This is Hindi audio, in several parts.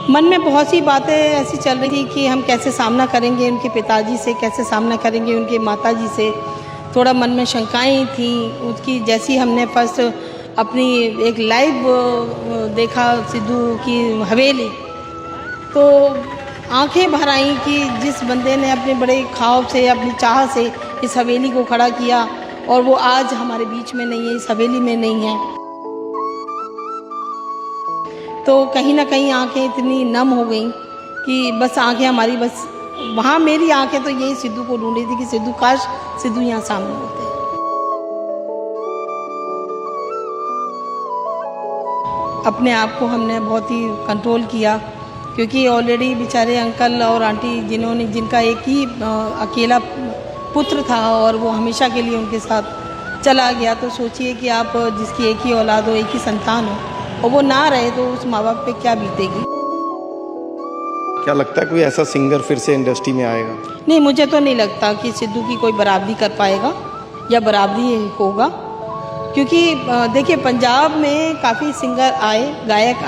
मन में बहुत सी बातें ऐसी चल रही थी कि हम कैसे सामना करेंगे उनके पिताजी से, कैसे सामना करेंगे उनके माताजी से। थोड़ा मन में शंकाएं थी उसकी। जैसी हमने फर्स्ट अपनी एक लाइव देखा सिद्धू की हवेली, तो आंखें भर आईं कि जिस बंदे ने अपने बड़े ख्वाब से, अपनी चाह से इस हवेली को खड़ा किया और वो आज हमारे बीच में नहीं है, इस हवेली में नहीं है। तो कहीं ना कहीं आंखें इतनी नम हो गई कि बस आंखें हमारी, बस वहाँ मेरी आंखें तो यही सिद्धू को ढूंढ रही थी कि सिद्धू, काश सिद्धू यहाँ सामने होते। अपने आप को हमने बहुत ही कंट्रोल किया, क्योंकि ऑलरेडी बेचारे अंकल और आंटी जिनका एक ही अकेला पुत्र था और वो हमेशा के लिए उनके साथ चला गया। तो सोचिए कि आप जिसकी एक ही औलाद हो, एक ही संतान हो, और वो ना रहे तो उस माँ बाप पे क्या बीतेगी। क्या लगता है कोई ऐसा सिंगर फिर से इंडस्ट्री में आएगा? नहीं, मुझे तो नहीं लगता कि सिद्धू की कोई बराबरी कर पाएगा या बराबरी होगा, क्योंकि देखिए पंजाब में काफ़ी सिंगर आए, गायक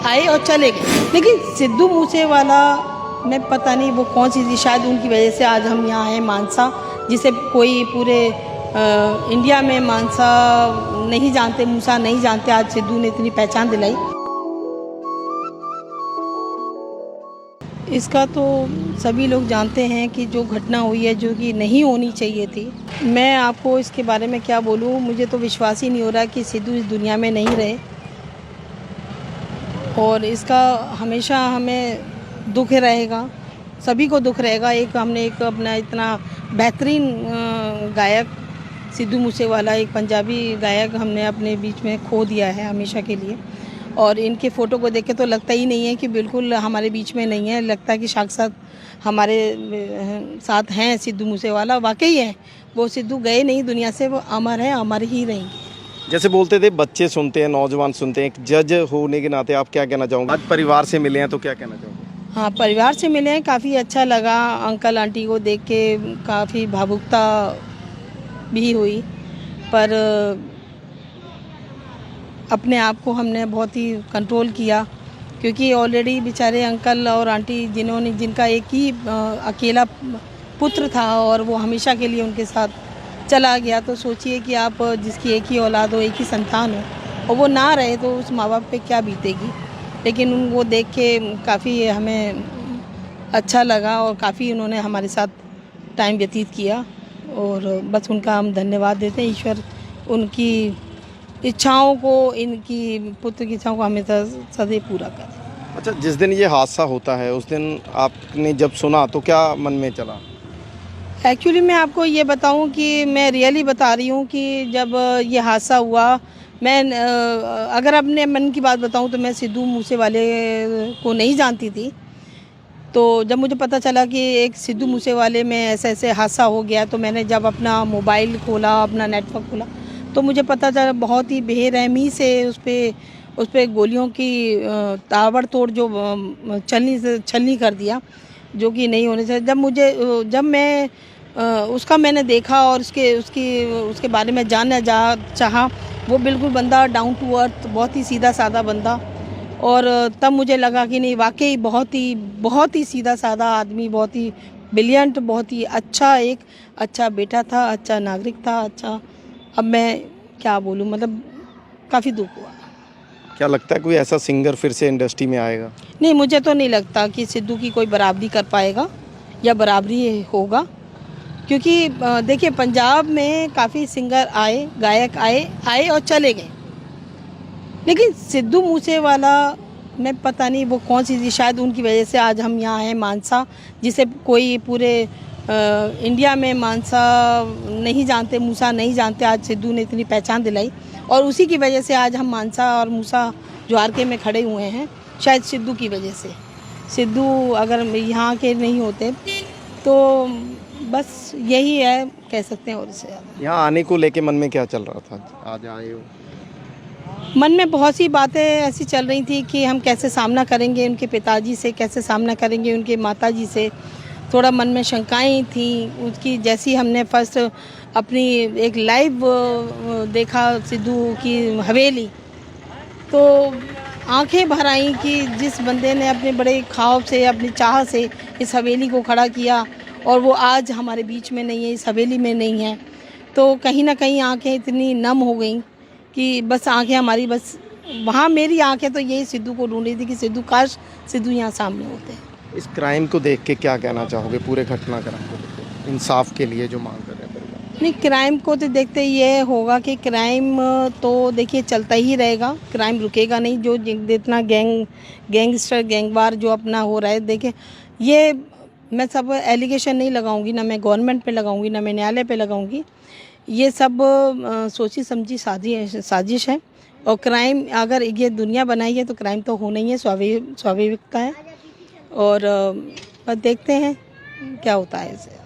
आए और चले गए, लेकिन सिद्धू मूसेवाला मैं पता नहीं वो कौन सी थी, शायद उनकी वजह से आज हम यहाँ हैं। मानसा, जिसे कोई पूरे इंडिया में मानसा नहीं जानते, मूसा नहीं जानते, आज सिद्धू ने इतनी पहचान दिलाई। इसका तो सभी लोग जानते हैं कि जो घटना हुई है, जो कि नहीं होनी चाहिए थी। मैं आपको इसके बारे में क्या बोलूँ, मुझे तो विश्वास ही नहीं हो रहा कि सिद्धू इस दुनिया में नहीं रहे, और इसका हमेशा हमें दुख रहेगा, सभी को दुख रहेगा। हमने एक अपना इतना बेहतरीन गायक सिद्धू मूसेवाला, एक पंजाबी गायक हमने अपने बीच में खो दिया है हमेशा के लिए। और इनके फ़ोटो को देख के तो लगता ही नहीं है कि बिल्कुल हमारे बीच में नहीं है, लगता है कि साक्षात हमारे साथ हैं सिद्धू मूसेवाला। वाकई है, वो सिद्धू गए नहीं दुनिया से, वो अमर हैं, अमर ही रहेंगे। जैसे बोलते थे बच्चे सुनते हैं, नौजवान सुनते हैं, एक जज होने के नाते आप क्या कहना चाहोगे? आज परिवार से मिले हैं तो क्या कहना चाहोगे? हाँ, परिवार से मिले हैं, काफ़ी अच्छा लगा। अंकल आंटी को देख के काफ़ी भावुकता भी हुई, पर अपने आप को हमने बहुत ही कंट्रोल किया, क्योंकि ऑलरेडी बेचारे अंकल और आंटी जिनका एक ही अकेला पुत्र था और वो हमेशा के लिए उनके साथ चला गया। तो सोचिए कि आप जिसकी एक ही औलाद हो, एक ही संतान हो, और वो ना रहे तो उस माँ बाप पे क्या बीतेगी। लेकिन वो देख के काफ़ी हमें अच्छा लगा और काफ़ी उन्होंने हमारे साथ टाइम व्यतीत किया, और बस उनका हम धन्यवाद देते हैं। ईश्वर उनकी इच्छाओं को, इनकी पुत्र की इच्छाओं को हमेशा सदैव पूरा करे। अच्छा, जिस दिन ये हादसा होता है उस दिन आपने जब सुना तो क्या मन में चला? एक्चुअली मैं आपको ये बताऊं कि मैं रियली बता रही हूँ कि जब ये हादसा हुआ, मैं अगर अपने मन की बात बताऊं तो मैं सिद्धू मूसेवाले को नहीं जानती थी। तो जब मुझे पता चला कि एक सिद्धू मूसेवाले में ऐसे हादसा हो गया, तो मैंने जब अपना मोबाइल खोला, अपना नेटवर्क खोला, तो मुझे पता चला बहुत ही बेरहमी से उस पर गोलियों की ताबड़तोड़ जो छलनी कर दिया, जो कि नहीं होने से। जब मैं उसका मैंने देखा और उसके बारे में जानना चाहा, वो बिल्कुल बंदा डाउन टू अर्थ, बहुत ही सीधा साधा बंदा, और तब मुझे लगा कि नहीं, वाकई बहुत ही सीधा साधा आदमी, बहुत ही ब्रिलियंट, बहुत ही अच्छा, एक अच्छा बेटा था, अच्छा नागरिक था, अच्छा। अब मैं क्या बोलूँ, मतलब काफ़ी दुख हुआ। क्या लगता है कोई ऐसा सिंगर फिर से इंडस्ट्री में आएगा? नहीं, मुझे तो नहीं लगता कि सिद्धू की कोई बराबरी कर पाएगा या बराबरी होगा, क्योंकि देखिए पंजाब में काफ़ी सिंगर आए, गायक आए और चले गए, लेकिन सिद्धू मूसेवाला मैं पता नहीं वो कौन सी थी, शायद उनकी वजह से आज हम यहाँ हैं। मानसा, जिसे कोई पूरे इंडिया में मानसा नहीं जानते, मूसा नहीं जानते, आज सिद्धू ने इतनी पहचान दिलाई, और उसी की वजह से आज हम मानसा और मूसा ज्वारके में खड़े हुए हैं, शायद सिद्धू की वजह से। सिद्धू अगर यहाँ के नहीं होते तो बस यही है, कह सकते हैं। और इससे यहाँ आने को लेके मन में क्या चल रहा था? आज आए हो? मन में बहुत सी बातें ऐसी चल रही थी कि हम कैसे सामना करेंगे उनके पिताजी से, कैसे सामना करेंगे उनके माताजी से। थोड़ा मन में शंकाएं थी उसकी। जैसी हमने फर्स्ट अपनी एक लाइव देखा सिद्धू की हवेली, तो आंखें भर आई कि जिस बंदे ने अपने बड़े ख्वाब से, अपनी चाह से इस हवेली को खड़ा किया और वो आज हमारे बीच में नहीं है, इस हवेली में नहीं है, तो कहीं ना कहीं आंखें इतनी नम हो गई कि बस आंखें हमारी, बस वहाँ मेरी आंखें तो यही सिद्धू को ढूंढ रही थी कि सिद्धू, काश सिद्धू यहाँ सामने होते हैं। इस क्राइम को देख के क्या कहना चाहोगे, पूरे घटनाक्रम को देख के, इंसाफ के लिए जो मांग कर रहे हैं परिवार? नहीं, क्राइम को तो देखते ये होगा कि क्राइम तो देखिए चलता ही रहेगा, क्राइम रुकेगा नहीं। जो जितना गैंगस्टर गैंगवार जो अपना हो रहा है, देखिए ये मैं सब एलिगेशन नहीं लगाऊंगी, ना मैं गवर्नमेंट पे लगाऊंगी, ना मैं न्यायालय पे लगाऊंगी। ये सब सोची समझी साजिश है। और क्राइम अगर ये दुनिया बनाई है तो क्राइम तो होना ही है, स्वाभाविकता है। और बस देखते हैं क्या होता है इसे।